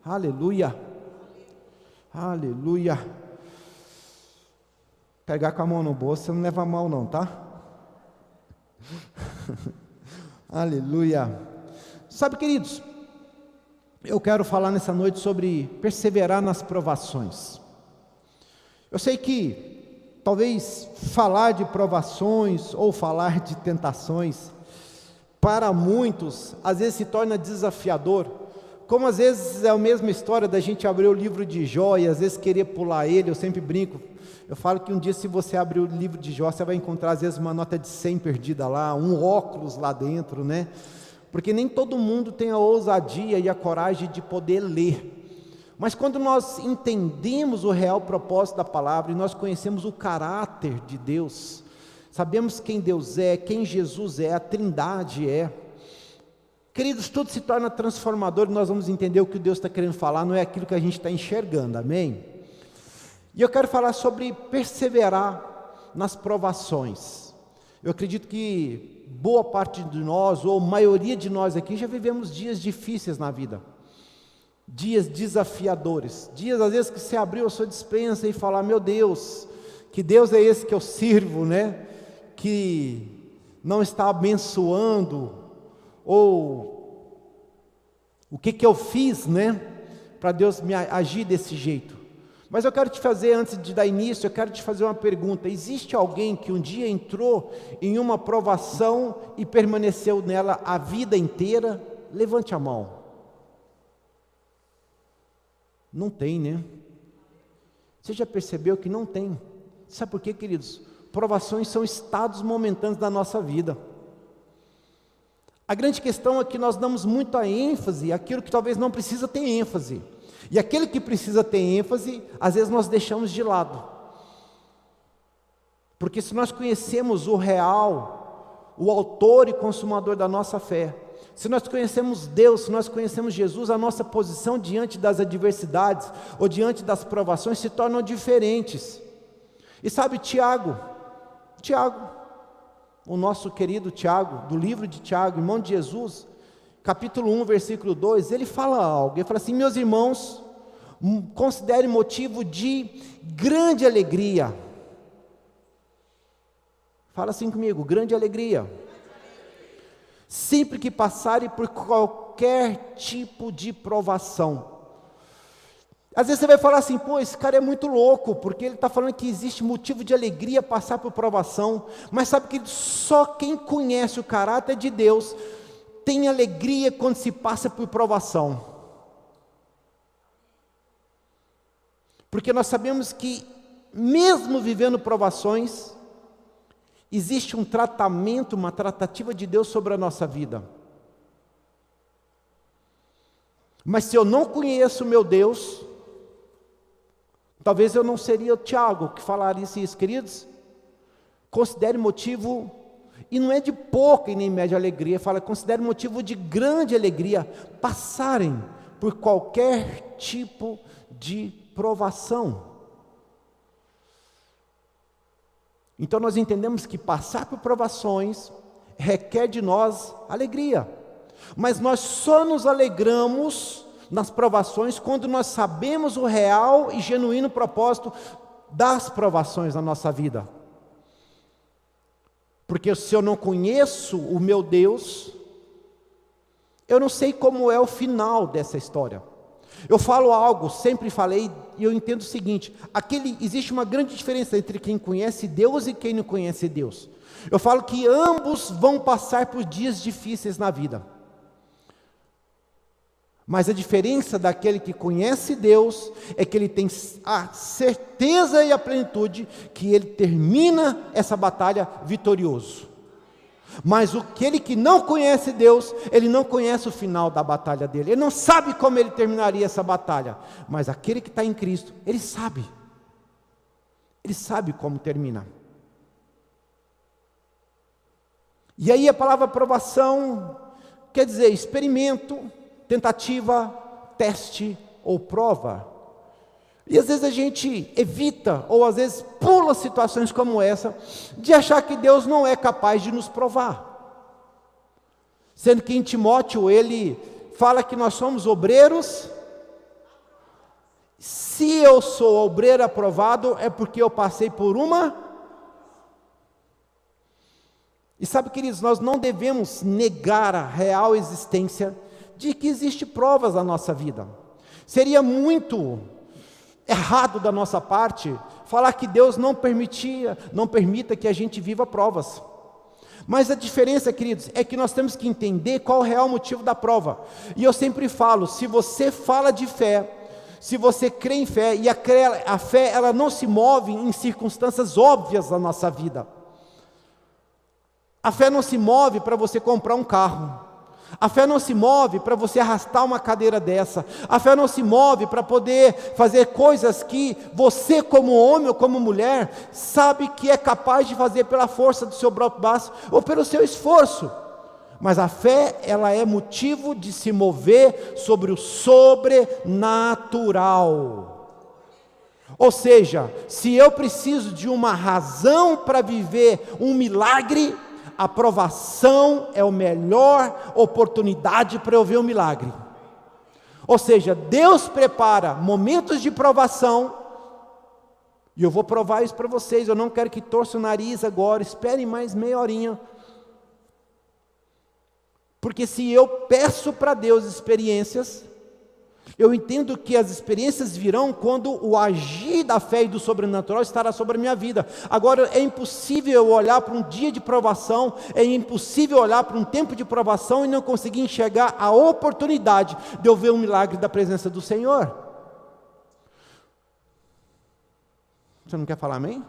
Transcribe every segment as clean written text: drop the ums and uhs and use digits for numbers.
Aleluia. Aleluia. Pegar com a mão no bolso, você não leva mal não, tá? Aleluia. Sabe, queridos, eu quero falar nessa noite sobre perseverar nas provações. Eu sei que talvez falar de provações ou falar de tentações, para muitos, às vezes se torna desafiador, como às vezes é a mesma história da gente abrir o livro de Jó e às vezes querer pular ele. Eu sempre brinco, eu falo que um dia se você abrir o livro de Jó, você vai encontrar às vezes uma nota de 100 perdida lá, um óculos lá dentro, né? Porque nem todo mundo tem a ousadia e a coragem de poder ler. Mas quando nós entendemos o real propósito da palavra e nós conhecemos o caráter de Deus, sabemos quem Deus é, quem Jesus é, a Trindade é, queridos, tudo se torna transformador e nós vamos entender o que Deus está querendo falar, não é aquilo que a gente está enxergando, amém? E eu quero falar sobre perseverar nas provações. Eu acredito que boa parte de nós, ou maioria de nós aqui, já vivemos dias difíceis na vida, dias desafiadores, dias às vezes que você abriu a sua despensa e falar, meu Deus, que Deus é esse que eu sirvo, né? Que não está abençoando, ou o que eu fiz, né? Para Deus me agir desse jeito. Mas eu quero te fazer, antes de dar início, eu quero te fazer uma pergunta. Existe alguém que um dia entrou em uma provação e permaneceu nela a vida inteira? Levante a mão. Não tem, né? Você já percebeu que não tem? Sabe por quê, queridos? Provações são estados momentâneos da nossa vida. A grande questão é que nós damos muita ênfase àquilo que talvez não precisa ter ênfase. E aquele que precisa ter ênfase, às vezes nós deixamos de lado. Porque se nós conhecemos o real, o autor e consumador da nossa fé, se nós conhecemos Deus, se nós conhecemos Jesus, a nossa posição diante das adversidades ou diante das provações se tornam diferentes. E sabe, Tiago, o nosso querido Tiago, do livro de Tiago, irmão de Jesus, capítulo 1, versículo 2, ele fala algo, ele fala assim, meus irmãos, considerem motivo de grande alegria. Fala assim comigo, grande alegria. Sempre que passarem por qualquer tipo de provação. Às vezes você vai falar assim, pô, esse cara é muito louco, porque ele está falando que existe motivo de alegria passar por provação, mas sabe que só quem conhece o caráter de Deus tem alegria quando se passa por provação. Porque nós sabemos que, mesmo vivendo provações, existe um tratamento, uma tratativa de Deus sobre a nossa vida. Mas se eu não conheço o meu Deus, talvez eu não seria o Tiago que falaria isso, queridos. Considere motivo, e não é de pouca e nem média alegria, fala, considere motivo de grande alegria, passarem por qualquer tipo de provação. Então nós entendemos que passar por provações requer de nós alegria, mas nós só nos alegramos nas provações quando nós sabemos o real e genuíno propósito das provações na nossa vida. Porque se eu não conheço o meu Deus, eu não sei como é o final dessa história. Eu falo algo, sempre falei, e eu entendo o seguinte, existe uma grande diferença entre quem conhece Deus e quem não conhece Deus. Eu falo que ambos vão passar por dias difíceis na vida. Mas a diferença daquele que conhece Deus é que ele tem a certeza e a plenitude que ele termina essa batalha vitorioso. Mas aquele que não conhece Deus, ele não conhece o final da batalha dele, ele não sabe como ele terminaria essa batalha. Mas aquele que está em Cristo, ele sabe como termina. E aí a palavra provação quer dizer experimento, tentativa, teste ou prova. E às vezes a gente evita, ou às vezes pula situações como essa, de achar que Deus não é capaz de nos provar. Sendo que em Timóteo ele fala que nós somos obreiros Se eu sou obreiro aprovado, é porque eu passei por uma. E sabe, queridos, nós não devemos negar a real existência de que existem provas na nossa vida. Seria muito errado da nossa parte falar que Deus não permita que a gente viva provas. Mas a diferença, queridos, é que nós temos que entender qual é o real motivo da prova. E eu sempre falo, se você fala de fé, se você crê em fé, e a fé ela não se move em circunstâncias óbvias da nossa vida. A fé não se move para você comprar um carro. A fé não se move para você arrastar uma cadeira dessa. A fé não se move para poder fazer coisas que você, como homem ou como mulher, sabe que é capaz de fazer pela força do seu próprio braço ou pelo seu esforço. Mas a fé, ela é motivo de se mover sobre o sobrenatural. Ou seja, se eu preciso de uma razão para viver um milagre, a provação é a melhor oportunidade para eu ver o milagre. Ou seja, Deus prepara momentos de provação, e eu vou provar isso para vocês. Eu não quero que torça o nariz agora, esperem mais meia horinha. Porque se eu peço para Deus experiências, eu entendo que as experiências virão quando o agir da fé e do sobrenatural estará sobre a minha vida. Agora, é impossível eu olhar para um dia de provação, é impossível olhar para um tempo de provação e não conseguir enxergar a oportunidade de eu ver um milagre da presença do Senhor. Você não quer falar amém?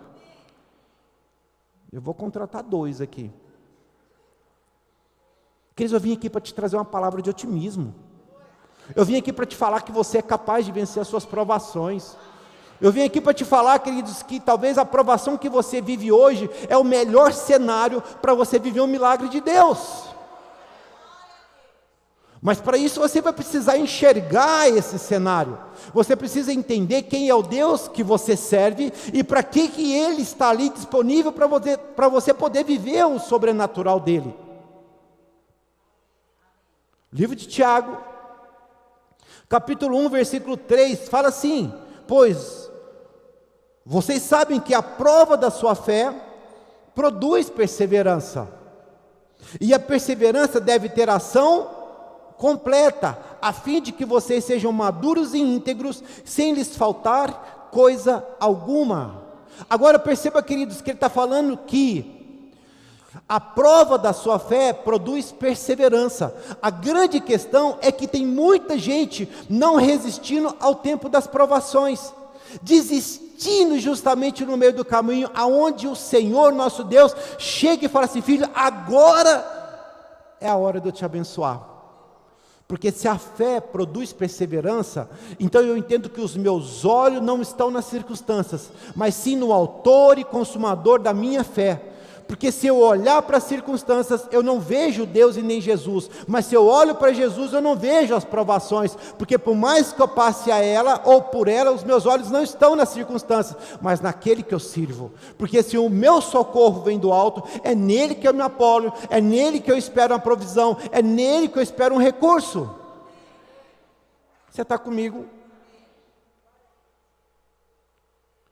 Eu vou contratar 2 aqui. Queridos, eu vim aqui para te trazer uma palavra de otimismo. Eu vim aqui para te falar que você é capaz de vencer as suas provações. Eu vim aqui para te falar, queridos, que talvez a provação que você vive hoje é o melhor cenário para você viver um milagre de Deus. Mas para isso você vai precisar enxergar esse cenário. Você precisa entender quem é o Deus que você serve e para que Ele está ali disponível para você poder viver o sobrenatural dEle. Livro de Tiago, capítulo 1, versículo 3, fala assim: pois vocês sabem que a prova da sua fé produz perseverança, e a perseverança deve ter ação completa, a fim de que vocês sejam maduros e íntegros, sem lhes faltar coisa alguma. Agora perceba, queridos, que ele está falando que a prova da sua fé produz perseverança. A grande questão é que tem muita gente não resistindo ao tempo das provações, desistindo justamente no meio do caminho, aonde o Senhor nosso Deus chega e fala assim: filho, agora é a hora de eu te abençoar. Porque se a fé produz perseverança, então eu entendo que os meus olhos não estão nas circunstâncias, mas sim no autor e consumador da minha fé. Porque se eu olhar para as circunstâncias, eu não vejo Deus e nem Jesus, mas se eu olho para Jesus, eu não vejo as provações, porque por mais que eu passe a ela, ou por ela, os meus olhos não estão nas circunstâncias, mas naquele que eu sirvo. Porque se o meu socorro vem do alto, é nele que eu me apoio, é nele que eu espero uma provisão, é nele que eu espero um recurso. Você está comigo?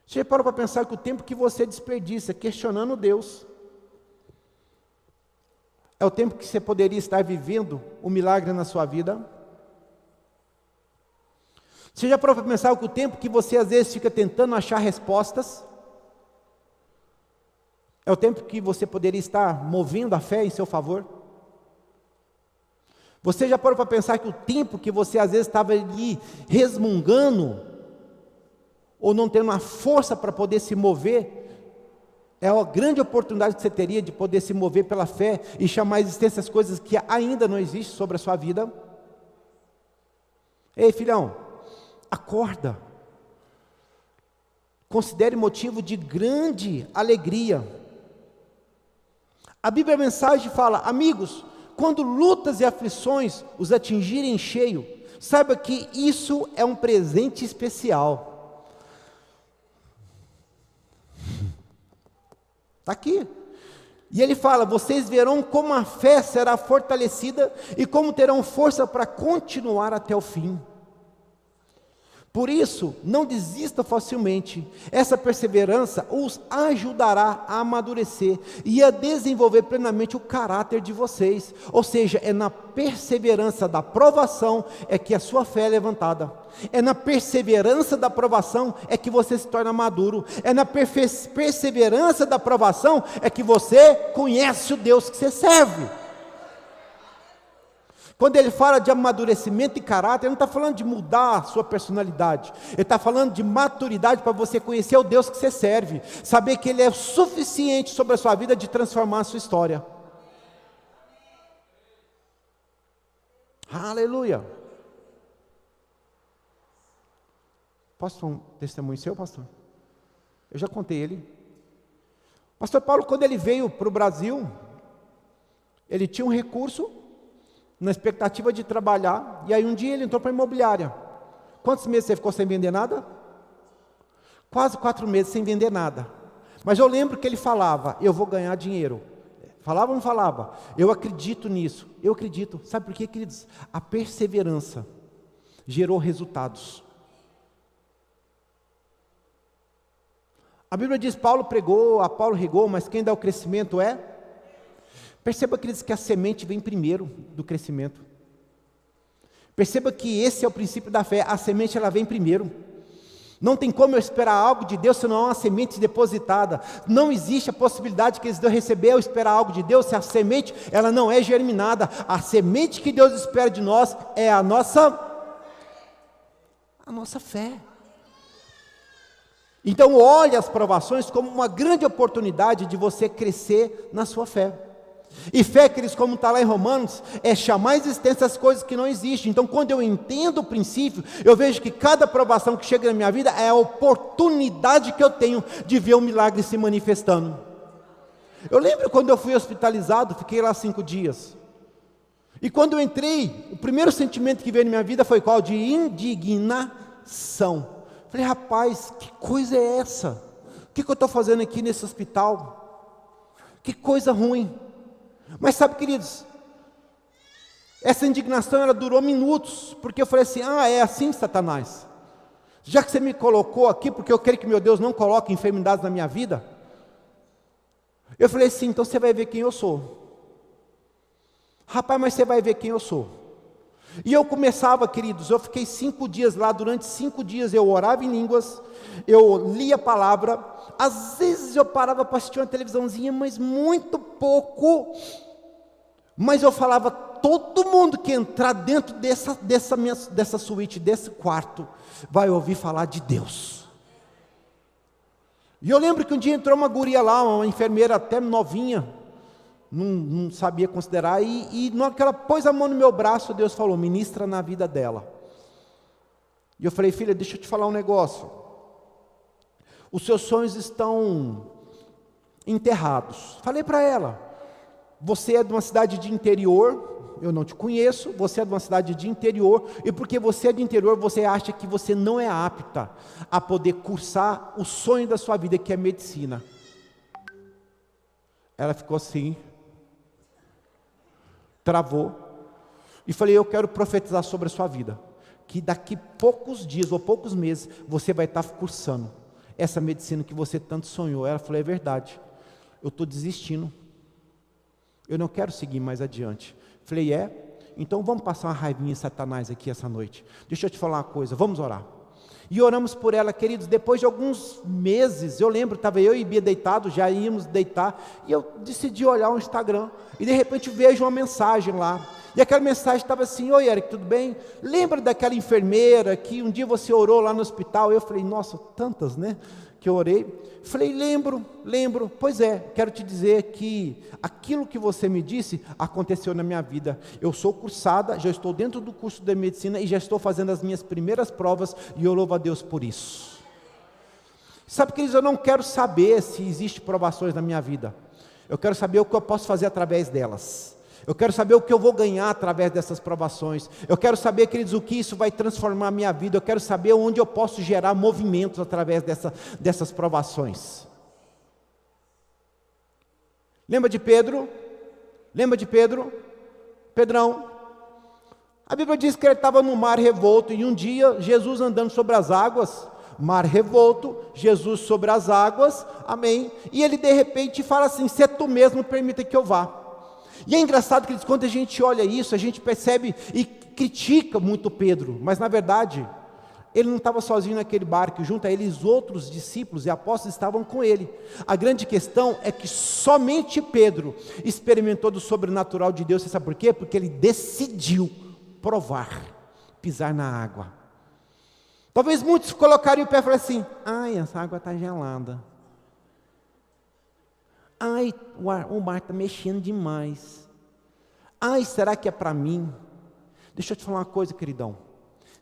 Você parou para pensar que o tempo que você desperdiça questionando Deus, é o tempo que você poderia estar vivendo um milagre na sua vida? Você já parou para pensar que o tempo que você às vezes fica tentando achar respostas, é o tempo que você poderia estar movendo a fé em seu favor? Você já parou para pensar que o tempo que você às vezes estava ali resmungando, ou não tendo uma força para poder se mover, é a grande oportunidade que você teria de poder se mover pela fé e chamar a existência as coisas que ainda não existem sobre a sua vida? Ei, filhão, acorda. Considere motivo de grande alegria. A Bíblia, a mensagem fala: amigos, quando lutas e aflições os atingirem em cheio, saiba que isso é um presente especial. Está aqui. E ele fala: vocês verão como a fé será fortalecida e como terão força para continuar até o fim. Por isso, não desista facilmente. Essa perseverança os ajudará a amadurecer e a desenvolver plenamente o caráter de vocês. Ou seja, é na perseverança da provação é que a sua fé é levantada. É na perseverança da provação é que você se torna maduro. É na perseverança da provação é que você conhece o Deus que você serve. Quando ele fala de amadurecimento e caráter, ele não está falando de mudar a sua personalidade. Ele está falando de maturidade para você conhecer o Deus que você serve. Saber que Ele é suficiente sobre a sua vida de transformar a sua história. Aleluia. Posso dar um testemunho seu, pastor? Eu já contei ele. Pastor Paulo, quando ele veio para o Brasil, ele tinha um recurso na expectativa de trabalhar, e aí um dia ele entrou para a imobiliária. Quantos meses você ficou sem vender nada? Quase 4 meses sem vender nada. Mas eu lembro que ele falava, eu vou ganhar dinheiro. Falava ou não falava? Eu acredito nisso, eu acredito. Sabe por quê, queridos? A perseverança gerou resultados. A Bíblia diz, Paulo pregou, Apolo regou, mas quem dá o crescimento é? Perceba, queridos, que a semente vem primeiro do crescimento. Perceba que esse é o princípio da fé, a semente ela vem primeiro. Não tem como eu esperar algo de Deus se não há uma semente depositada. Não existe a possibilidade que eu receber ou esperar algo de Deus se a semente ela não é germinada. A semente que Deus espera de nós é a nossa fé. Então olhe as provações como uma grande oportunidade de você crescer na sua fé. E fé, queridos, como está lá em Romanos, é chamar à existência as coisas que não existem. Então quando eu entendo o princípio, eu vejo que cada provação que chega na minha vida é a oportunidade que eu tenho de ver o milagre se manifestando. Eu lembro quando eu fui hospitalizado, fiquei lá 5 dias. E quando eu entrei, o primeiro sentimento que veio na minha vida foi qual? De indignação. Falei, rapaz, que coisa é essa? O que eu estou fazendo aqui nesse hospital? Que coisa ruim. Mas sabe, queridos, essa indignação ela durou minutos, porque eu falei assim, é assim, Satanás? Já que você me colocou aqui, porque eu creio que meu Deus não coloca enfermidades na minha vida, eu falei assim, então você vai ver quem eu sou. Rapaz, mas você vai ver quem eu sou. E eu começava, queridos, eu fiquei 5 dias lá, durante 5 dias eu orava em línguas, eu lia a palavra, às vezes eu parava para assistir uma televisãozinha, mas muito pouco, mas eu falava, todo mundo que entrar dentro dessa suíte, desse quarto, vai ouvir falar de Deus. E eu lembro que um dia entrou uma guria lá, uma enfermeira até novinha, não sabia considerar, e naquela pôs a mão no meu braço, Deus falou, ministra na vida dela. E eu falei, filha, deixa eu te falar um negócio, os seus sonhos estão enterrados. Falei para ela, você é de uma cidade de interior, eu não te conheço, você é de uma cidade de interior, e porque você é de interior, você acha que você não é apta a poder cursar o sonho da sua vida, que é medicina. Ela ficou assim, travou, e falei, eu quero profetizar sobre a sua vida, que daqui poucos dias ou poucos meses, você vai estar cursando essa medicina que você tanto sonhou. Ela falou, é verdade, eu estou desistindo, eu não quero seguir mais adiante. Falei, então vamos passar uma raivinha em Satanás aqui essa noite, deixa eu te falar uma coisa, vamos orar. E oramos por ela, queridos, depois de alguns meses, eu lembro, estava eu e Bia deitados, já íamos deitar, e eu decidi olhar o Instagram, e de repente vejo uma mensagem lá, e aquela mensagem estava assim, oi Eric, tudo bem? Lembra daquela enfermeira que um dia você orou lá no hospital? Eu falei, nossa, tantas, né, que eu orei. Falei, lembro, pois é, quero te dizer que aquilo que você me disse, aconteceu na minha vida. Eu sou cursada, já estou dentro do curso de medicina, e já estou fazendo as minhas primeiras provas, e eu louvo a Deus por isso. Sabe, queridos, eu não quero saber se existem provações na minha vida, eu quero saber o que eu posso fazer através delas. Eu quero saber o que eu vou ganhar através dessas provações. Eu quero saber, queridos, o que isso vai transformar a minha vida. Eu quero saber onde eu posso gerar movimentos através dessas provações. Lembra de Pedro? Pedrão. A Bíblia diz que ele estava no mar revolto, e um dia, Jesus andando sobre as águas, mar revolto, Jesus sobre as águas, amém, e ele de repente fala assim: se é tu mesmo, permita que eu vá. E é engraçado que quando a gente olha isso, a gente percebe e critica muito Pedro, mas na verdade, ele não estava sozinho naquele barco, junto a ele os outros discípulos e apóstolos estavam com ele. A grande questão é que somente Pedro experimentou do sobrenatural de Deus. Você sabe por quê? Porque ele decidiu provar, pisar na água. Talvez muitos colocariam o pé e falaram assim: ai, essa água está gelada. Ai, o mar está mexendo demais. Ai, será que é para mim? Deixa eu te falar uma coisa, queridão.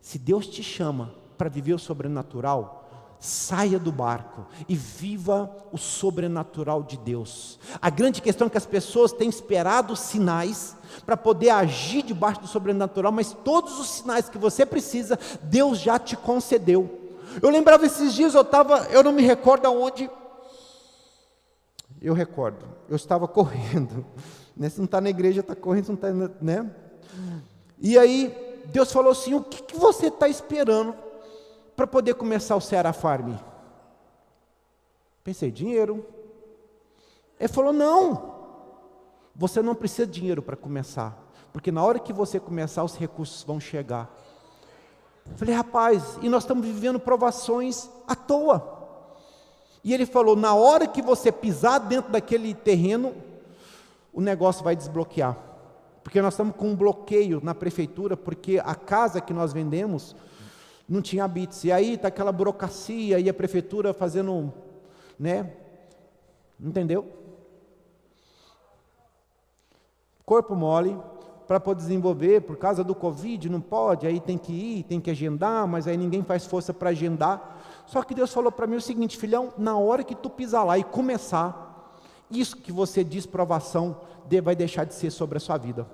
Se Deus te chama para viver o sobrenatural, saia do barco e viva o sobrenatural de Deus. A grande questão é que as pessoas têm esperado sinais para poder agir debaixo do sobrenatural, mas todos os sinais que você precisa, Deus já te concedeu. Eu lembrava esses dias, eu não me recordo aonde, eu estava correndo, né? Se não está na igreja, está correndo, se não está, né? E aí, Deus falou assim: o que você está esperando para poder começar o Ceará Farm? Pensei: dinheiro. Ele falou: não, você não precisa de dinheiro para começar, porque na hora que você começar, os recursos vão chegar. Falei: rapaz, e nós estamos vivendo provações à toa. E ele falou: na hora que você pisar dentro daquele terreno, o negócio vai desbloquear. Porque nós estamos com um bloqueio na prefeitura, porque a casa que nós vendemos não tinha habites. E aí está aquela burocracia, e a prefeitura fazendo, né? Entendeu? Corpo mole, para poder desenvolver, por causa do Covid, não pode, aí tem que ir, tem que agendar, mas aí ninguém faz força para agendar. Só que Deus falou para mim o seguinte: filhão, na hora que tu pisar lá e começar, isso que você diz provação, vai deixar de ser sobre a sua vida.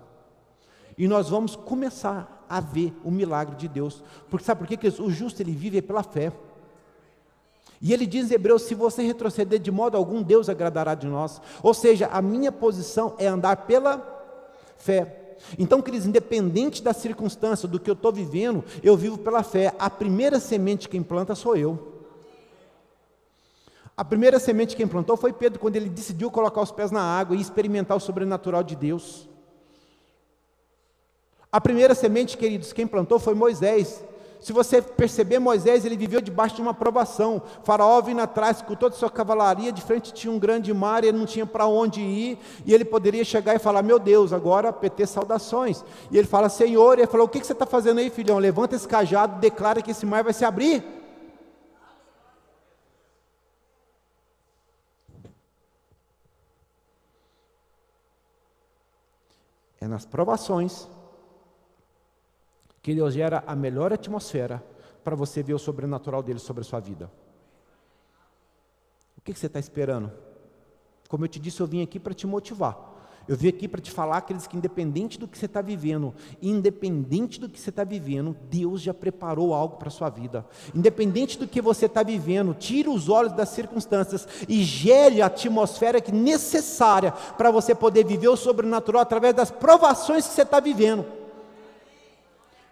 E nós vamos começar a ver o milagre de Deus. Porque sabe por quê? O justo ele vive pela fé. E ele diz em Hebreus: se você retroceder de modo algum, Deus agradará de nós. Ou seja, a minha posição é andar pela fé. Então, queridos, independente da circunstância, do que eu estou vivendo, eu vivo pela fé. A primeira semente que implanta sou eu. A primeira semente que implantou foi Pedro, quando ele decidiu colocar os pés na água e experimentar o sobrenatural de Deus. A primeira semente, queridos, quem plantou foi Moisés. Se você perceber, Moisés, ele viveu debaixo de uma provação. Faraó vindo atrás com toda a sua cavalaria, de frente tinha um grande mar, ele não tinha para onde ir, e ele poderia chegar e falar: meu Deus, agora PT saudações. E ele fala: Senhor, e ele falou: o que você está fazendo aí, filhão? Levanta esse cajado, declara que esse mar vai se abrir. É nas provações que Deus gera a melhor atmosfera para você ver o sobrenatural dele sobre a sua vida. O que você está esperando? Como eu te disse, eu vim aqui para te motivar. Eu vim aqui para te falar, aqueles que independente do que você está vivendo, Deus já preparou algo para a sua vida. Independente do que você está vivendo, tira os olhos das circunstâncias e gere a atmosfera que necessária para você poder viver o sobrenatural através das provações que você está vivendo.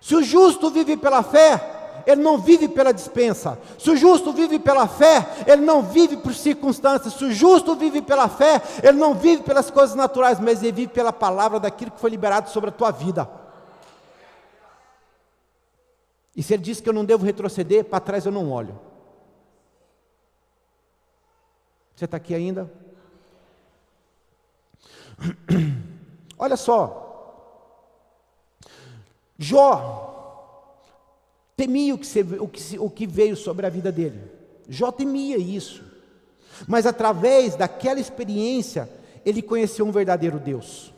Se o justo vive pela fé, ele não vive pela dispensa. Se o justo vive pela fé, ele não vive por circunstâncias. Se o justo vive pela fé, ele não vive pelas coisas naturais, mas ele vive pela palavra daquilo que foi liberado sobre a tua vida. E se ele diz que eu não devo retroceder, para trás eu não olho. Você está aqui ainda? Olha só. Jó temia o que veio sobre a vida dele. Jó temia isso. Mas através daquela experiência, ele conheceu um verdadeiro Deus.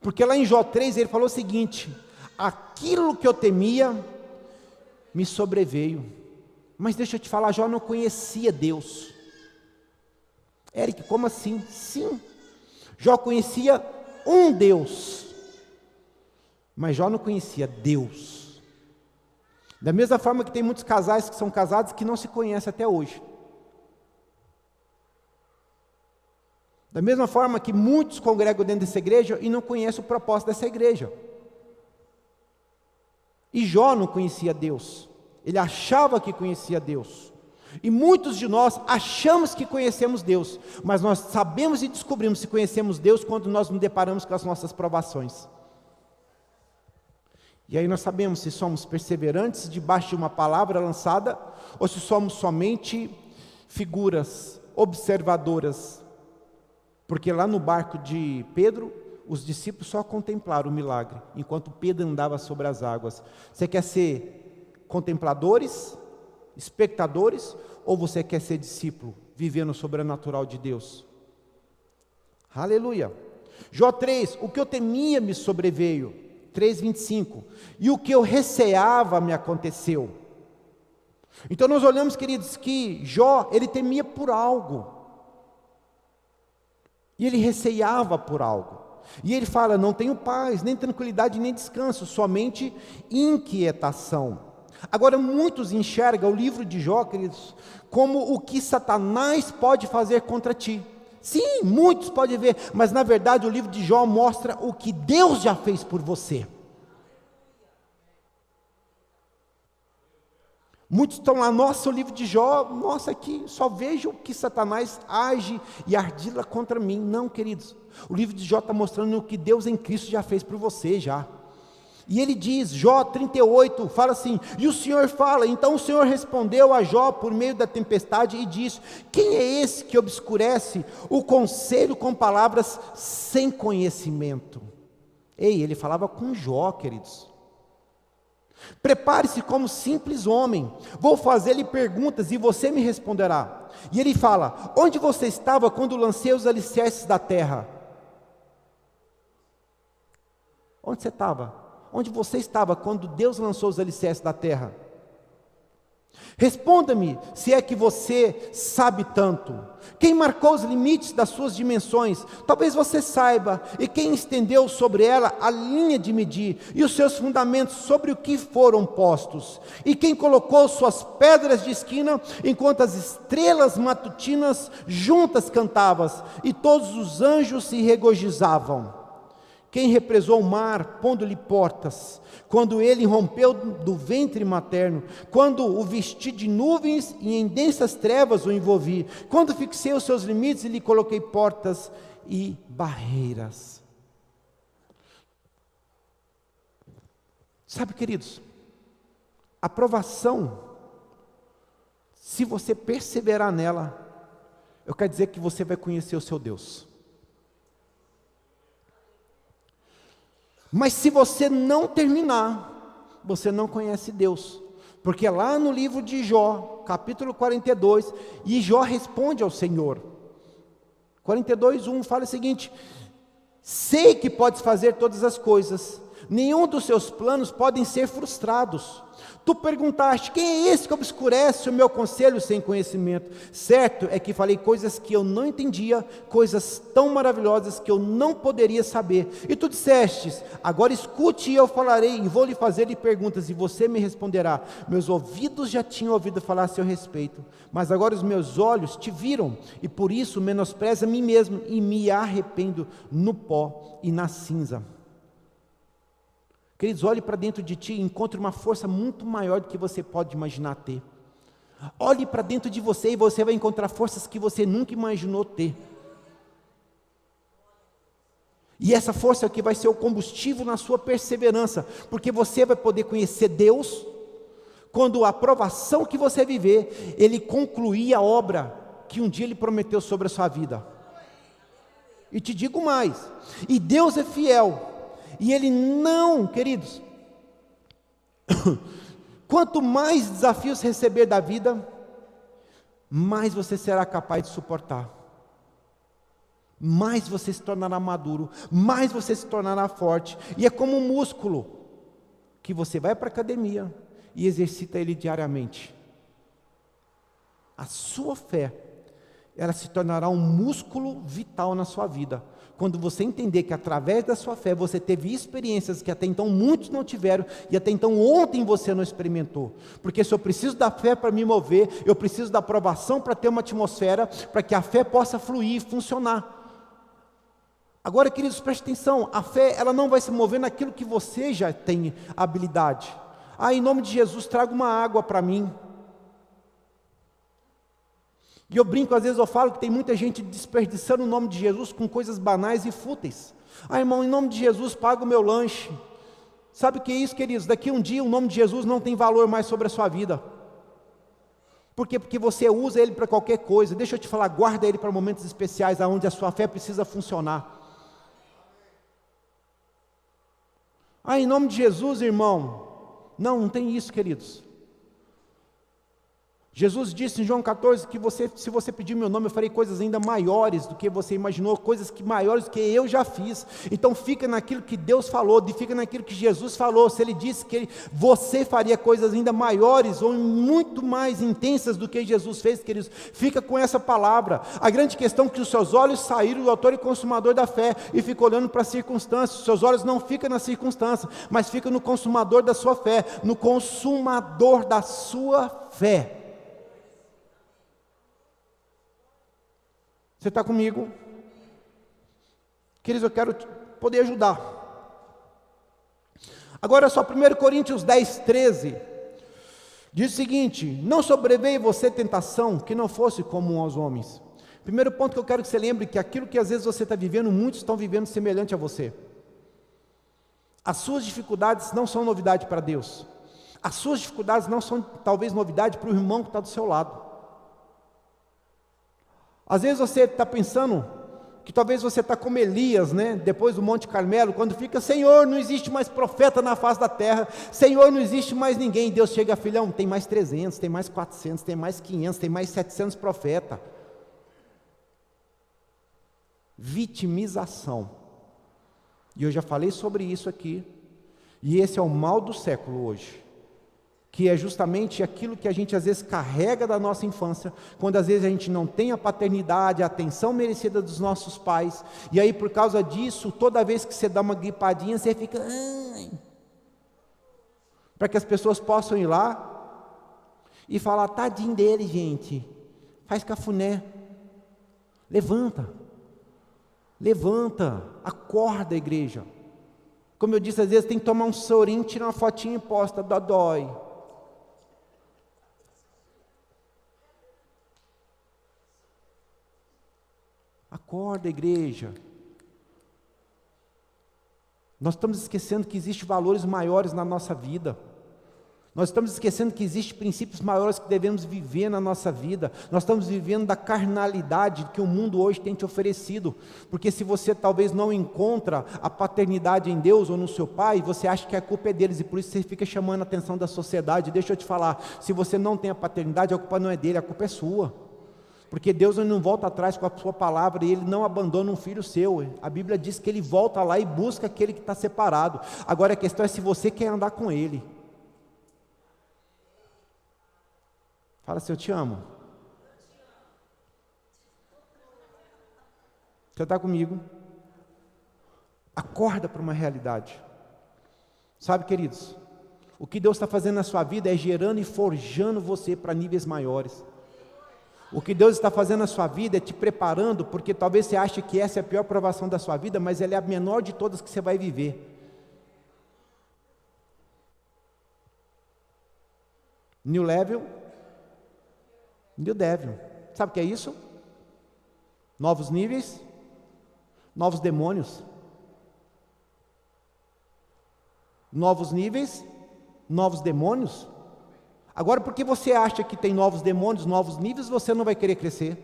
Porque lá em Jó 3 ele falou o seguinte: aquilo que eu temia me sobreveio. Mas deixa eu te falar, Jó não conhecia Deus. Eric, como assim? Sim, Jó conhecia um Deus, mas Jó não conhecia Deus. Da mesma forma que tem muitos casais que são casados que não se conhecem até hoje. Da mesma forma que muitos congregam dentro dessa igreja e não conhecem o propósito dessa igreja. E Jó não conhecia Deus, ele achava que conhecia Deus. E muitos de nós achamos que conhecemos Deus, mas nós sabemos e descobrimos se conhecemos Deus quando nós nos deparamos com as nossas provações. E aí nós sabemos se somos perseverantes debaixo de uma palavra lançada, ou se somos somente figuras observadoras. Porque lá no barco de Pedro, os discípulos só contemplaram o milagre, enquanto Pedro andava sobre as águas. Você quer ser contempladores, espectadores, ou você quer ser discípulo, vivendo o sobrenatural de Deus? Aleluia. Jó 3, o que eu temia me sobreveio. 3:25, e o que eu receava me aconteceu. Então nós olhamos, queridos, que Jó, ele temia por algo, e ele receava por algo, e ele fala, não tenho paz, nem tranquilidade, nem descanso, somente inquietação. Agora muitos enxergam o livro de Jó, queridos, como o que Satanás pode fazer contra ti. Sim, muitos podem ver, mas na verdade o livro de Jó mostra o que Deus já fez por você. Muitos estão lá, nossa, o livro de Jó, nossa, aqui só vejo que Satanás age e ardila contra mim. Não, queridos, o livro de Jó está mostrando o que Deus em Cristo já fez por você, já. E ele diz, Jó 38, fala assim, e o Senhor fala, então o Senhor respondeu a Jó por meio da tempestade e disse, quem é esse que obscurece o conselho com palavras sem conhecimento? Ei, ele falava com Jó, queridos. Prepare-se como simples homem, vou fazer-lhe perguntas e você me responderá. E ele fala, onde você estava quando lancei os alicerces da terra? Onde você estava? Onde você estava quando Deus lançou os alicerces da terra? Responda-me, se é que você sabe tanto. Quem marcou os limites das suas dimensões? Talvez você saiba. E quem estendeu sobre ela a linha de medir? E os seus fundamentos sobre o que foram postos? E quem colocou suas pedras de esquina, enquanto as estrelas matutinas juntas cantavam, e todos os anjos se regozijavam? Quem represou o mar, pondo-lhe portas, quando ele rompeu do ventre materno, quando o vesti de nuvens e em densas trevas o envolvi, quando fixei os seus limites e lhe coloquei portas e barreiras. Sabe, queridos, a provação, se você perseverar nela, eu quero dizer que você vai conhecer o seu Deus. Mas se você não terminar, você não conhece Deus, porque lá no livro de Jó, capítulo 42, e Jó responde ao Senhor, 42:1 fala o seguinte, sei que podes fazer todas as coisas, nenhum dos seus planos podem ser frustrados. Tu perguntaste, quem é esse que obscurece o meu conselho sem conhecimento? Certo é que falei coisas que eu não entendia, coisas tão maravilhosas que eu não poderia saber. E tu dissestes, agora escute e eu falarei, e vou lhe fazer perguntas, e você me responderá. Meus ouvidos já tinham ouvido falar a seu respeito, mas agora os meus olhos te viram, e por isso menosprezo a mim mesmo, e me arrependo no pó e na cinza. Queridos, olhe para dentro de ti e encontre uma força muito maior do que você pode imaginar ter. Olhe para dentro de você e você vai encontrar forças que você nunca imaginou ter. E essa força é o que vai ser o combustível na sua perseverança, porque você vai poder conhecer Deus, quando a provação que você viver, Ele concluir a obra que um dia Ele prometeu sobre a sua vida. E te digo mais, e Deus é fiel, e Ele não, queridos, quanto mais desafios receber da vida, mais você será capaz de suportar, mais você se tornará maduro, mais você se tornará forte, e é como um músculo, que você vai para a academia, e exercita ele diariamente. A sua fé, ela se tornará um músculo vital na sua vida, quando você entender que através da sua fé, você teve experiências que até então muitos não tiveram, e até então ontem você não experimentou, porque se eu preciso da fé para me mover, eu preciso da aprovação para ter uma atmosfera, para que a fé possa fluir e funcionar. Agora, queridos, preste atenção, a fé, ela não vai se mover naquilo que você já tem habilidade, Em nome de Jesus, traga uma água para mim. E eu brinco, às vezes eu falo que tem muita gente desperdiçando o nome de Jesus com coisas banais e fúteis. Irmão, em nome de Jesus, paga o meu lanche. Sabe o que é isso, queridos? Daqui um dia o nome de Jesus não tem valor mais sobre a sua vida. Por quê? Porque você usa ele para qualquer coisa. Deixa eu te falar, guarda ele para momentos especiais, onde a sua fé precisa funcionar. Em nome de Jesus, irmão. Não tem isso, queridos. Jesus disse em João 14 que se você pedir meu nome, eu farei coisas ainda maiores do que você imaginou, coisas maiores do que eu já fiz. Então fica naquilo que Deus falou, fica naquilo que Jesus falou. Se Ele disse que você faria coisas ainda maiores ou muito mais intensas do que Jesus fez, queridos, fica com essa palavra. A grande questão é que os seus olhos saíram do autor e consumador da fé e ficam olhando para as circunstâncias. Os seus olhos não ficam na circunstância, mas ficam no consumador da sua fé, no consumador da sua fé. Você está comigo? Queridos, eu quero poder ajudar. Agora só 1 Coríntios 10, 13, diz o seguinte: não sobreveio você tentação que não fosse comum aos homens. Primeiro ponto que eu quero que você lembre, que aquilo que às vezes você está vivendo, muitos estão vivendo semelhante a você. As suas dificuldades não são novidade para Deus. As suas dificuldades não são talvez novidade para o irmão que está do seu lado. Às vezes você está pensando que talvez você está como Elias, né? Depois do Monte Carmelo, quando fica: Senhor, não existe mais profeta na face da terra, Senhor, não existe mais ninguém. Deus chega: filhão, tem mais 300, tem mais 400, tem mais 500, tem mais 700 profetas. Vitimização. E eu já falei sobre isso aqui, e esse é o mal do século hoje, que é justamente aquilo que a gente às vezes carrega da nossa infância, quando às vezes a gente não tem a paternidade, a atenção merecida dos nossos pais, e aí por causa disso, toda vez que você dá uma gripadinha, você fica: para que as pessoas possam ir lá e falar: tadinho dele, gente, faz cafuné, levanta, acorda, igreja. Como eu disse, às vezes tem que tomar um sorinho, tirar uma fotinha e posta, dói. Acorda, igreja. Nós estamos esquecendo que existem valores maiores na nossa vida. Nós estamos esquecendo que existem princípios maiores que devemos viver na nossa vida. Nós estamos vivendo da carnalidade que o mundo hoje tem te oferecido. Porque se você talvez não encontra a paternidade em Deus ou no seu pai, você acha que a culpa é deles, e por isso você fica chamando a atenção da sociedade. Deixa eu te falar, se você não tem a paternidade, a culpa não é dele, a culpa é sua. Porque Deus não volta atrás com a sua palavra, e Ele não abandona um filho seu. A Bíblia diz que Ele volta lá e busca aquele que está separado. Agora a questão é se você quer andar com Ele. Fala assim: eu te amo. Você está comigo? Acorda para uma realidade. Sabe, queridos, o que Deus está fazendo na sua vida é gerando e forjando você para níveis maiores. O que Deus está fazendo na sua vida é te preparando, porque talvez você ache que essa é a pior provação da sua vida, mas ela é a menor de todas que você vai viver. New level, new devil. Sabe o que é isso? Novos níveis, novos demônios. Novos níveis, novos demônios. Agora, porque você acha que tem novos demônios, novos níveis, você não vai querer crescer.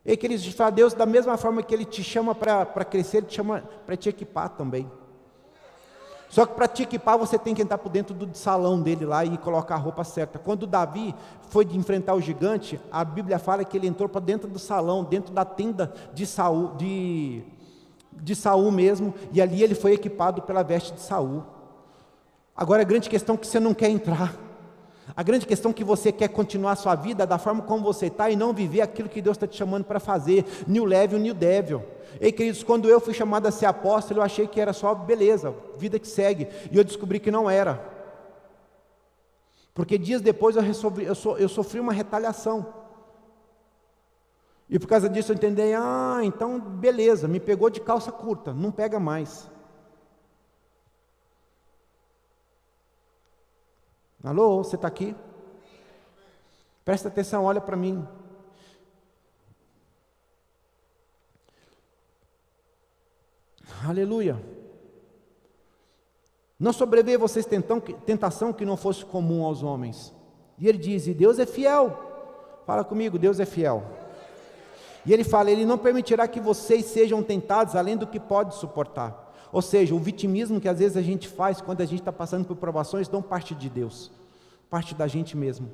E queridos, Deus, da mesma forma que Ele te chama para crescer, Ele te chama para te equipar também. Só que para te equipar, você tem que entrar por dentro do salão dele lá e colocar a roupa certa. Quando Davi foi de enfrentar o gigante, a Bíblia fala que ele entrou para dentro do salão, dentro da tenda de Saul, de Saul mesmo, e ali ele foi equipado pela veste de Saul. Agora a grande questão é que você não quer entrar. A grande questão é que você quer continuar a sua vida da forma como você está e não viver aquilo que Deus está te chamando para fazer. New level, new devil. Ei, queridos, quando eu fui chamado a ser apóstolo, eu achei que era só beleza, vida que segue, e eu descobri que não era. Porque dias depois eu sofri uma retaliação. E por causa disso eu entendi: então beleza, me pegou de calça curta, não pega mais. Alô, você está aqui? Presta atenção, olha para mim. Aleluia. Não sobreveio a vocês tentação que não fosse comum aos homens. E ele diz, e Deus é fiel. Fala comigo, Deus é fiel. E ele fala, ele não permitirá que vocês sejam tentados além do que pode suportar. Ou seja, o vitimismo que às vezes a gente faz quando a gente está passando por provações, não parte de Deus, parte da gente mesmo.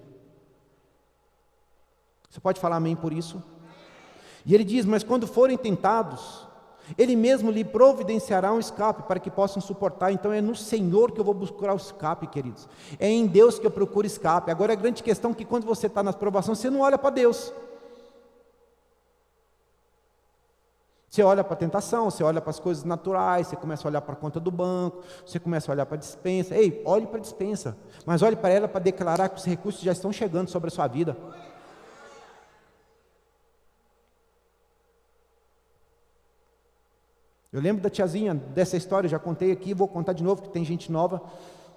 Você pode falar amém por isso? E ele diz, mas quando forem tentados, Ele mesmo lhe providenciará um escape para que possam suportar. Então é no Senhor que eu vou buscar o escape, queridos. É em Deus que eu procuro escape. Agora a grande questão é que quando você está nas provações, você não olha para Deus. Você olha para a tentação, você olha para as coisas naturais, você começa a olhar para a conta do banco, você começa a olhar para a despensa. Ei, olhe para a despensa, mas olhe para ela para declarar que os recursos já estão chegando sobre a sua vida. Eu lembro da tiazinha, dessa história, já contei aqui, vou contar de novo, que tem gente nova,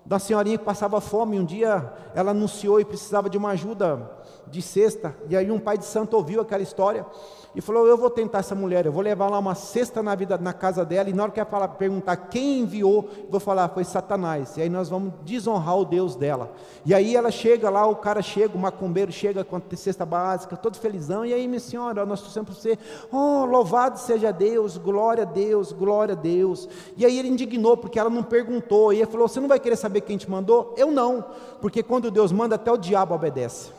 da senhorinha que passava fome. Um dia ela anunciou e precisava de uma ajuda de cesta, e aí um pai de santo ouviu aquela história e falou: eu vou tentar essa mulher, eu vou levar lá uma cesta na casa dela, e na hora que ela perguntar quem enviou, eu vou falar, foi Satanás, e aí nós vamos desonrar o Deus dela. E aí ela chega lá, o cara chega, o macumbeiro chega com a cesta básica, todo felizão, e aí minha senhora, nós trouxemos para você, oh, louvado seja Deus, glória a Deus, glória a Deus. E aí ele indignou, porque ela não perguntou, e ele falou: você não vai querer saber quem te mandou? Eu não, porque quando Deus manda, até o diabo obedece.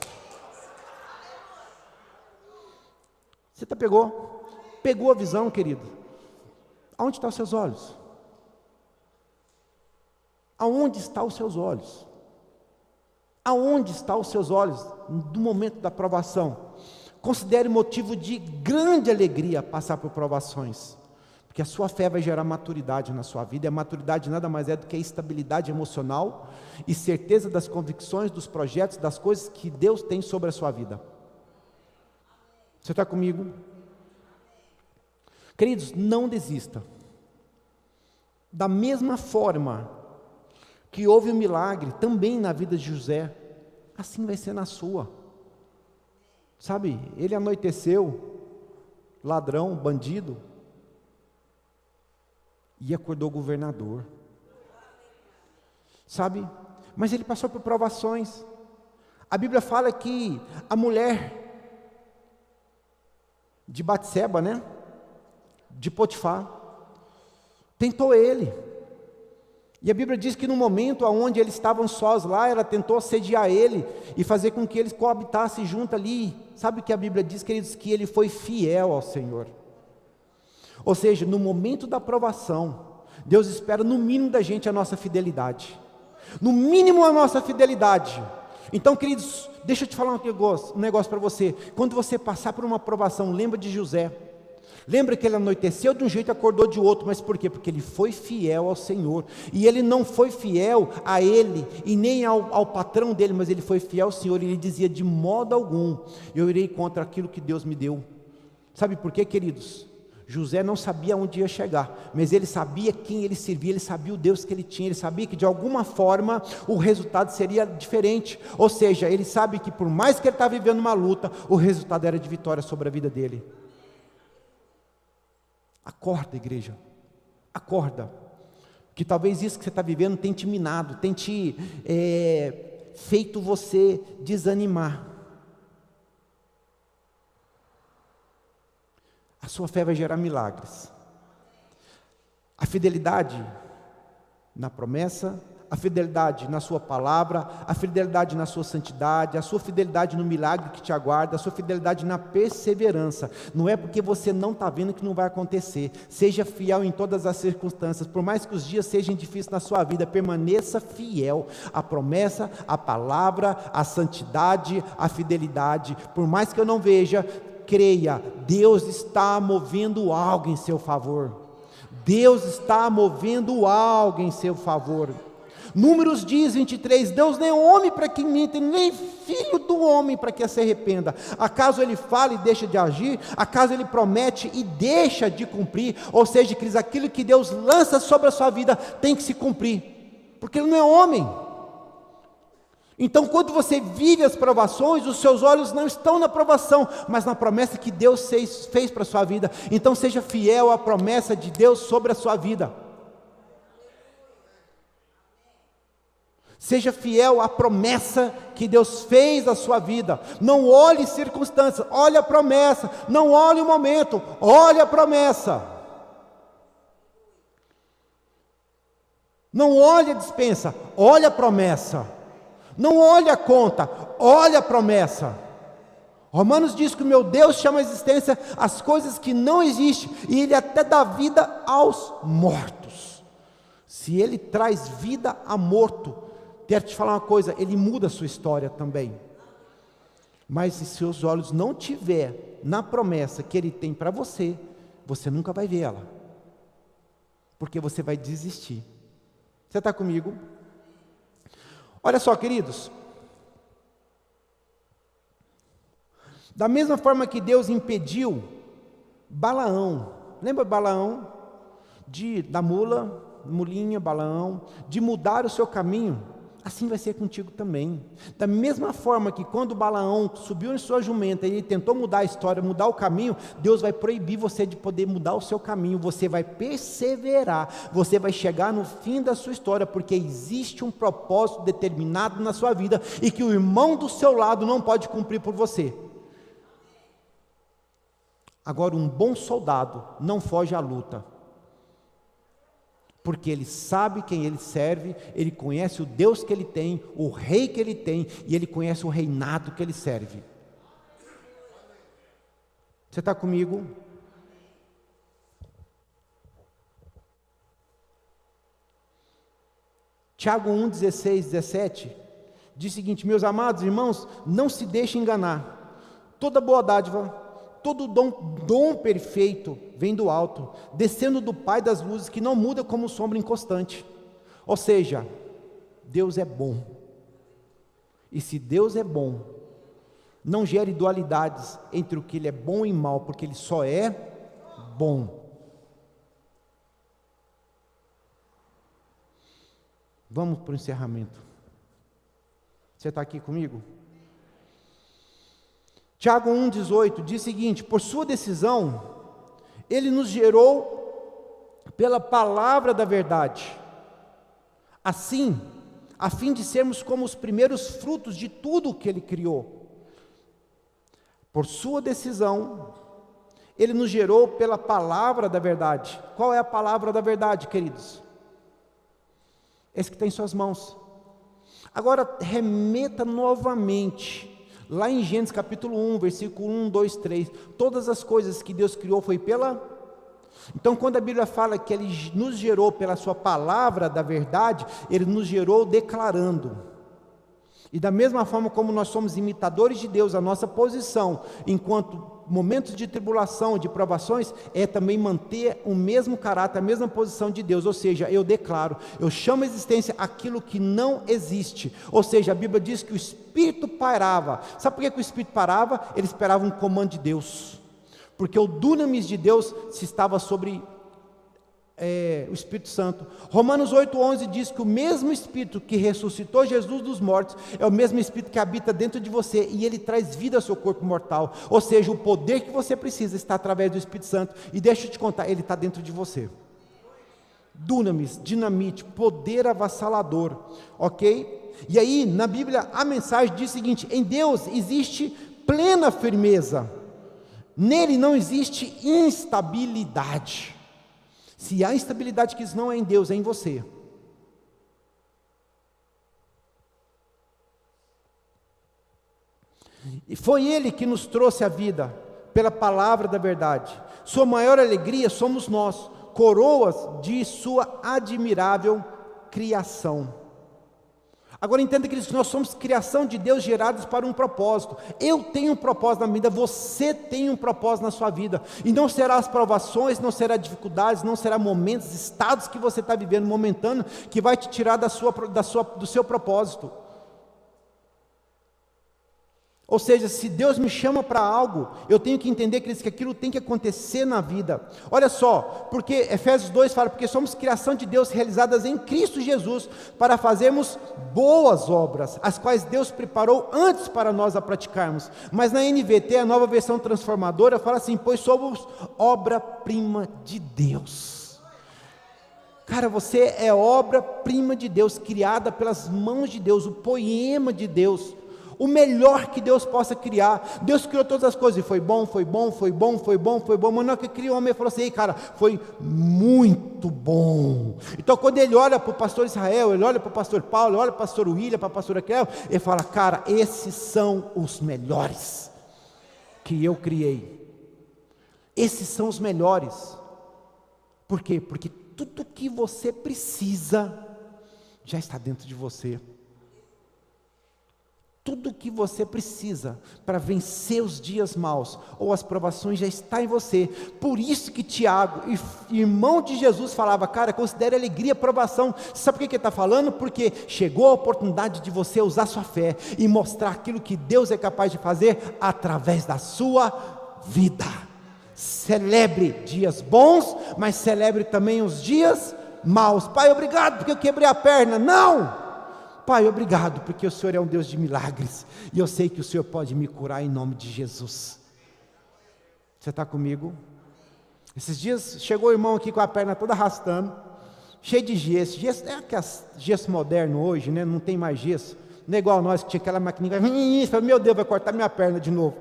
Você pegou a visão, querido? Aonde estão os seus olhos? Aonde estão os seus olhos? Aonde estão os seus olhos no momento da provação? Considere motivo de grande alegria passar por provações, porque a sua fé vai gerar maturidade na sua vida, e a maturidade nada mais é do que a estabilidade emocional e certeza das convicções, dos projetos, das coisas que Deus tem sobre a sua vida. Você está comigo? Queridos, não desista. Da mesma forma que houve um milagre também na vida de José, assim vai ser na sua. Sabe, ele anoiteceu, ladrão, bandido, e acordou governador. Sabe, mas ele passou por provações. A Bíblia fala que a mulher de Batseba, né? De Potifar, tentou ele. E a Bíblia diz que no momento onde eles estavam sós lá, ela tentou assediar ele e fazer com que eles coabitassem junto ali. Sabe o que a Bíblia diz, queridos? Que ele foi fiel ao Senhor. Ou seja, no momento da provação, Deus espera no mínimo da gente a nossa fidelidade. No mínimo a nossa fidelidade. Então, queridos, deixa eu te falar um negócio para você. Quando você passar por uma provação, lembra de José. Lembra que ele anoiteceu de um jeito e acordou de outro. Mas por quê? Porque ele foi fiel ao Senhor. E ele não foi fiel a ele e nem ao patrão dele, mas ele foi fiel ao Senhor. E ele dizia: de modo algum eu irei contra aquilo que Deus me deu. Sabe por quê, queridos? José não sabia onde ia chegar, mas ele sabia quem ele servia, ele sabia o Deus que ele tinha, ele sabia que de alguma forma o resultado seria diferente. Ou seja, ele sabe que por mais que ele estava vivendo uma luta, o resultado era de vitória sobre a vida dele. Acorda, igreja, acorda, que talvez isso que você está vivendo tenha te minado, tenha te feito você desanimar. A sua fé vai gerar milagres. A fidelidade na promessa, a fidelidade na sua palavra, a fidelidade na sua santidade, a sua fidelidade no milagre que te aguarda, a sua fidelidade na perseverança. Não é porque você não está vendo que não vai acontecer. Seja fiel em todas as circunstâncias, por mais que os dias sejam difíceis na sua vida, permaneça fiel à promessa, à palavra, à santidade, à fidelidade. Por mais que eu não veja, creia, Deus está movendo algo em seu favor. Deus está movendo algo em seu favor. Números diz 23, Deus nem é homem para que minta, nem filho do homem para que se arrependa. Acaso ele fala e deixa de agir? Acaso ele promete e deixa de cumprir? Ou seja, queridos, aquilo que Deus lança sobre a sua vida tem que se cumprir, porque ele não é homem. Então, quando você vive as provações, os seus olhos não estão na provação, mas na promessa que Deus fez para a sua vida. Então, seja fiel à promessa de Deus sobre a sua vida. Seja fiel à promessa que Deus fez na sua vida. Não olhe circunstâncias, olhe a promessa. Não olhe o momento, olhe a promessa. Não olhe a dispensa, olhe a promessa. Não olhe a conta, olhe a promessa. Romanos diz que o meu Deus chama a existência as coisas que não existem, e Ele até dá vida aos mortos. Se Ele traz vida a morto, quero te falar uma coisa, Ele muda a sua história também. Mas se seus olhos não tiver na promessa que Ele tem para você, você nunca vai ver ela, porque você vai desistir. Você está comigo? Olha só, queridos, da mesma forma que Deus impediu Balaão, lembra Balaão? Da mulinha Balaão, de mudar o seu caminho, assim vai ser contigo também. Da mesma forma que quando Balaão subiu em sua jumenta e ele tentou mudar a história, mudar o caminho, Deus vai proibir você de poder mudar o seu caminho. Você vai perseverar, você vai chegar no fim da sua história, porque existe um propósito determinado na sua vida e que o irmão do seu lado não pode cumprir por você. Agora, um bom soldado não foge à luta, porque ele sabe quem ele serve, ele conhece o Deus que ele tem, o rei que ele tem, e ele conhece o reinado que ele serve. Você está comigo? Tiago 1, 16, 17, diz o seguinte: meus amados irmãos, não se deixem enganar, toda boa dádiva, todo dom perfeito vem do alto, descendo do Pai das luzes, que não muda como sombra inconstante. Ou seja, Deus é bom, e se Deus é bom, não gere dualidades entre o que Ele é bom e mal, porque Ele só é bom. Vamos para o encerramento. Você está aqui comigo? Tiago 1,18 diz o seguinte: por sua decisão, Ele nos gerou pela palavra da verdade, assim, a fim de sermos como os primeiros frutos de tudo o que Ele criou. Por sua decisão, Ele nos gerou pela palavra da verdade. Qual é a palavra da verdade, queridos? Esse que está em suas mãos. Agora, remeta novamente lá em Gênesis capítulo 1, versículo 1, 2, 3, todas as coisas que Deus criou foi pela... Então, quando a Bíblia fala que Ele nos gerou pela sua palavra da verdade, Ele nos gerou declarando. E da mesma forma como nós somos imitadores de Deus, a nossa posição, enquanto momentos de tribulação, de provações, é também manter o mesmo caráter, a mesma posição de Deus. Ou seja, eu declaro, eu chamo à existência aquilo que não existe. Ou seja, a Bíblia diz que o Espírito parava. Sabe por que o Espírito parava? Ele esperava um comando de Deus, porque o dunamis de Deus se estava sobre o Espírito Santo. Romanos 8,11 diz que o mesmo Espírito que ressuscitou Jesus dos mortos é o mesmo Espírito que habita dentro de você, e ele traz vida ao seu corpo mortal. Ou seja, o poder que você precisa está através do Espírito Santo, e deixa eu te contar, ele está dentro de você. Dunamis, dinamite, poder avassalador, ok? E aí na Bíblia a mensagem diz o seguinte: em Deus existe plena firmeza, nele não existe instabilidade. Se há instabilidade, que isso não é em Deus, é em você. E foi Ele que nos trouxe a vida, pela palavra da verdade. Sua maior alegria somos nós, coroas de sua admirável criação. Agora entenda, queridos, que nós somos criação de Deus, gerados para um propósito. Eu tenho um propósito na minha vida, você tem um propósito na sua vida, e não será as provações, não será dificuldades, não será momentos, estados que você está vivendo momentâneo, que vai te tirar do seu propósito. Ou seja, se Deus me chama para algo, eu tenho que entender, queridos, que aquilo tem que acontecer na vida. Olha só, porque Efésios 2 fala, porque somos criação de Deus realizadas em Cristo Jesus, para fazermos boas obras, as quais Deus preparou antes para nós a praticarmos. Mas na NVT, a nova versão transformadora, fala assim, pois somos obra-prima de Deus. Cara, você é obra-prima de Deus, criada pelas mãos de Deus, o poema de Deus, o melhor que Deus possa criar. Deus criou todas as coisas, e foi bom, foi bom, foi bom, foi bom, foi bom, mas na hora que criou o homem, ele falou assim, ei cara, foi muito bom. Então quando ele olha para o pastor Israel, ele olha para o pastor Paulo, ele olha para o pastor William, para a pastora Cléo, ele fala, cara, esses são os melhores que eu criei, esses são os melhores. Por quê? Porque tudo que você precisa, já está dentro de você. Tudo que você precisa para vencer os dias maus ou as provações já está em você. Por isso que Tiago, irmão de Jesus, falava, cara, considere alegria a provação. Sabe por que ele está falando? Porque chegou a oportunidade de você usar sua fé e mostrar aquilo que Deus é capaz de fazer através da sua vida. Celebre dias bons, mas celebre também os dias maus. Pai, obrigado porque eu quebrei a perna. Não! Pai, obrigado, porque o Senhor é um Deus de milagres, e eu sei que o Senhor pode me curar em nome de Jesus. Você está comigo? Esses dias chegou o irmão aqui com a perna toda arrastando, cheio de gesso. Gesso é aquele gesso moderno hoje, né? Não tem mais gesso, não é igual nós que tinha aquela maquininha, meu Deus, vai cortar minha perna de novo.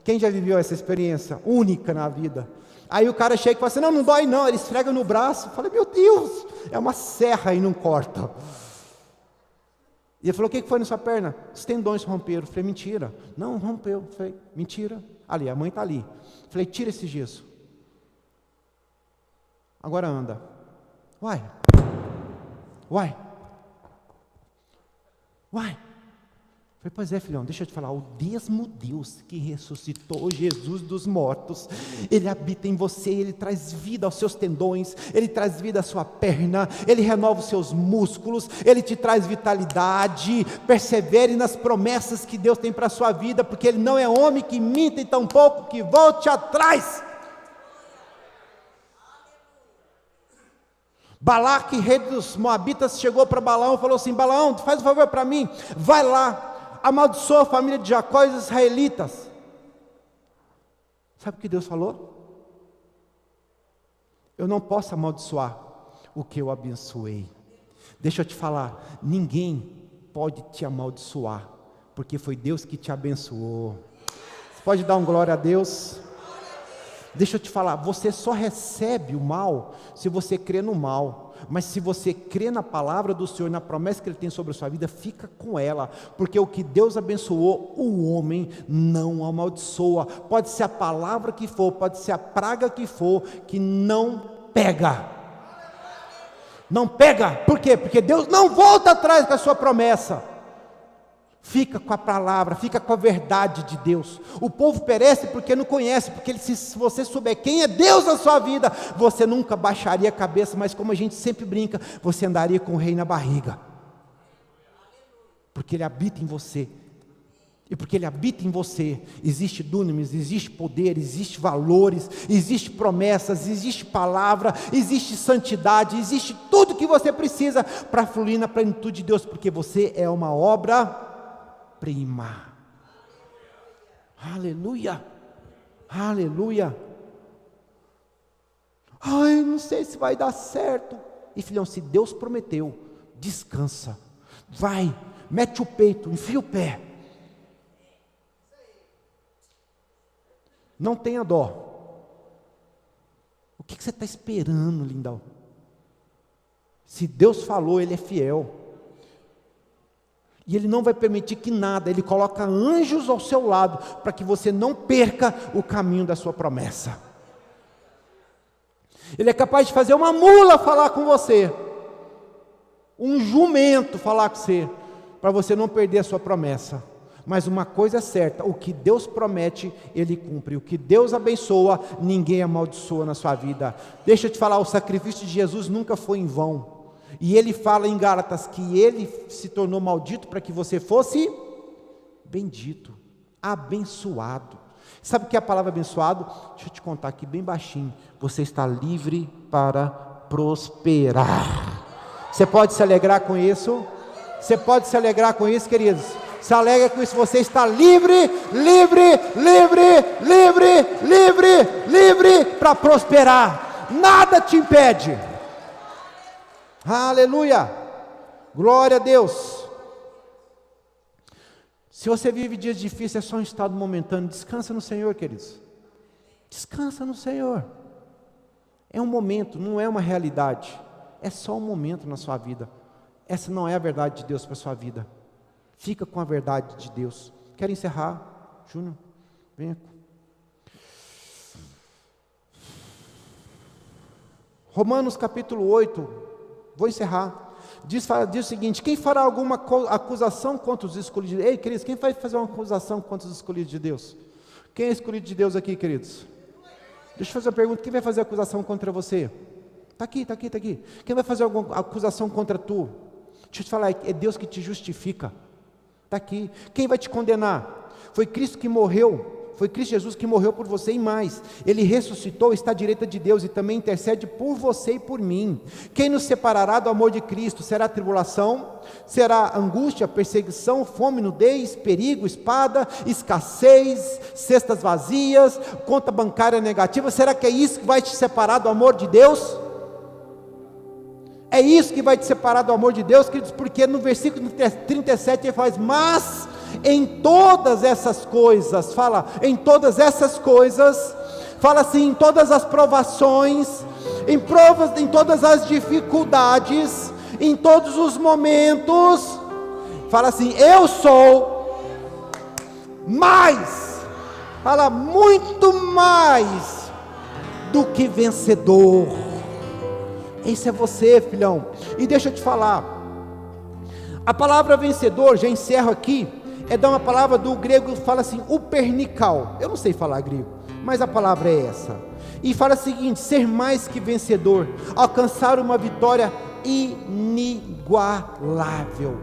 Quem já viveu essa experiência única na vida? Aí o cara chega e fala assim, não dói não, ele esfrega no braço. Eu falei, meu Deus, é uma serra e não corta. E ele falou, o que foi na sua perna? Os tendões romperam. Eu falei, mentira. Não, rompeu. Eu falei, mentira. Ali, a mãe está ali. Eu falei, tira esse gesso. Agora anda. Uai. Eu falei, pois é, filhão, deixa eu te falar, o mesmo Deus que ressuscitou Jesus dos mortos, Ele habita em você, Ele traz vida aos seus tendões, Ele traz vida à sua perna, Ele renova os seus músculos, Ele te traz vitalidade. Persevere nas promessas que Deus tem para a sua vida, porque Ele não é homem que minta e tampouco que volte atrás. Balaque, rei dos Moabitas, chegou para Balaão e falou assim, Balaão, faz um favor para mim, vai lá, amaldiçoa a família de Jacó e os israelitas. Sabe o que Deus falou? Eu não posso amaldiçoar o que eu abençoei. Deixa eu te falar, ninguém pode te amaldiçoar, porque foi Deus que te abençoou. Você pode dar um glória a Deus? Deixa eu te falar, você só recebe o mal se você crê no mal. Mas se você crê na palavra do Senhor, na promessa que Ele tem sobre a sua vida, fica com ela, porque o que Deus abençoou, o homem não amaldiçoa. Pode ser a palavra que for, pode ser a praga que for, que não pega. Não pega, por quê? Porque Deus não volta atrás com a sua promessa. Fica com a palavra, fica com a verdade de Deus. O povo perece porque não conhece, porque se você souber quem é Deus na sua vida, você nunca baixaria a cabeça, mas como a gente sempre brinca, você andaria com o rei na barriga, porque Ele habita em você, e porque Ele habita em você, existe dunamis, existe poder, existe valores, existe promessas, existe palavra, existe santidade, existe tudo que você precisa para fluir na plenitude de Deus, porque você é uma obra prima. Aleluia, aleluia. Ai, não sei se vai dar certo. E filhão, se Deus prometeu, descansa, vai, mete o peito, enfia o pé, não tenha dó. O que você está esperando, lindão? Se Deus falou, Ele é fiel. E Ele não vai permitir que nada, Ele coloca anjos ao seu lado, para que você não perca o caminho da sua promessa. Ele é capaz de fazer uma mula falar com você, um jumento falar com você, para você não perder a sua promessa. Mas uma coisa é certa, o que Deus promete, Ele cumpre. O que Deus abençoa, ninguém amaldiçoa na sua vida. Deixa eu te falar, o sacrifício de Jesus nunca foi em vão. E Ele fala em Gálatas que Ele se tornou maldito para que você fosse bendito. abençoado. Sabe o que é a palavra abençoado? Deixa eu te contar aqui bem baixinho. Você está livre para prosperar. Você pode se alegrar com isso? Você pode se alegrar com isso, queridos? Se alegra com isso, você está livre para prosperar. Nada te impede. Aleluia, glória a Deus. Se você vive dias difíceis, é só um estado momentâneo. Descansa no Senhor, queridos. Descansa no Senhor. É um momento, não é uma realidade. É só um momento na sua vida. Essa não é a verdade de Deus para a sua vida. Fica com a verdade de Deus. Quero encerrar, Júnior? Venha. Romanos capítulo 8, vou encerrar. Diz o seguinte: quem fará alguma acusação contra os escolhidos? Ei, queridos, quem vai fazer uma acusação contra os escolhidos de Deus? Quem é escolhido de Deus aqui, queridos? Deixa eu fazer uma pergunta: quem vai fazer acusação contra você? Está aqui. Quem vai fazer alguma acusação contra tu? Deixa eu te falar, é Deus que te justifica. Está aqui. Quem vai te condenar? Foi Cristo que morreu, foi Cristo Jesus que morreu por você e mais. Ele ressuscitou, está à direita de Deus e também intercede por você e por mim. Quem nos separará do amor de Cristo? Será tribulação? Será angústia, perseguição, fome, nudez, perigo, espada, escassez, cestas vazias, conta bancária negativa? Será que é isso que vai te separar do amor de Deus? É isso que vai te separar do amor de Deus, queridos, porque no versículo 37 ele faz: mas em todas essas coisas, em todas as provações, em todas as dificuldades, em todos os momentos, fala assim: eu sou mais, muito mais do que vencedor. Esse é você, filhão. E deixa eu te falar, a palavra vencedor, já encerro aqui, é uma palavra do grego, fala assim, upernical. Eu não sei falar grego, mas a palavra é essa. E fala o seguinte: ser mais que vencedor, alcançar uma vitória inigualável.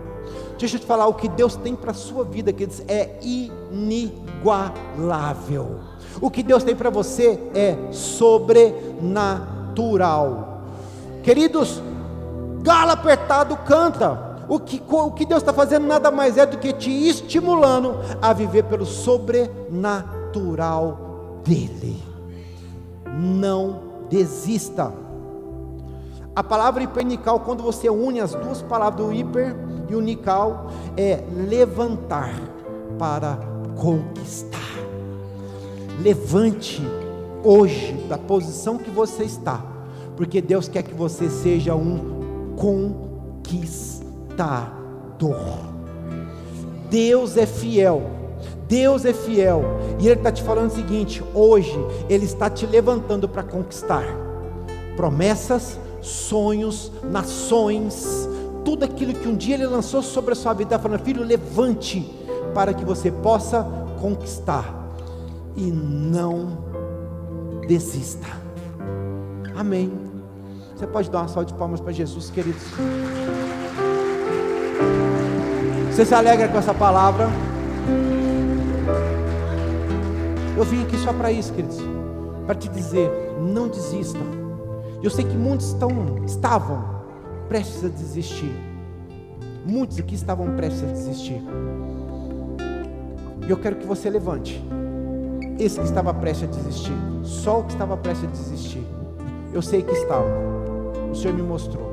Deixa eu te falar, o que Deus tem para a sua vida, queridos, é inigualável. O que Deus tem para você é sobrenatural. Queridos, galo apertado canta. O que Deus está fazendo nada mais é do que te estimulando a viver pelo sobrenatural dEle. Não desista. A palavra hipernical, quando você une as duas palavras do hiper e o nical, é levantar para conquistar. Levante hoje da posição que você está, porque Deus quer que você seja um conquistador. Deus é fiel, e Ele está te falando o seguinte: hoje Ele está te levantando para conquistar promessas, sonhos, nações, tudo aquilo que um dia Ele lançou sobre a sua vida, falando: filho, levante para que você possa conquistar, e não desista. Amém. Você pode dar uma salva de palmas para Jesus, queridos? Você se alegra com essa palavra? Eu vim aqui só para isso, queridos, para te dizer: não desista. Eu sei que muitos estavam prestes a desistir. Muitos aqui estavam prestes a desistir. E eu quero que você levante. Esse que estava prestes a desistir, só o que estava prestes a desistir, eu sei que estava, o Senhor me mostrou.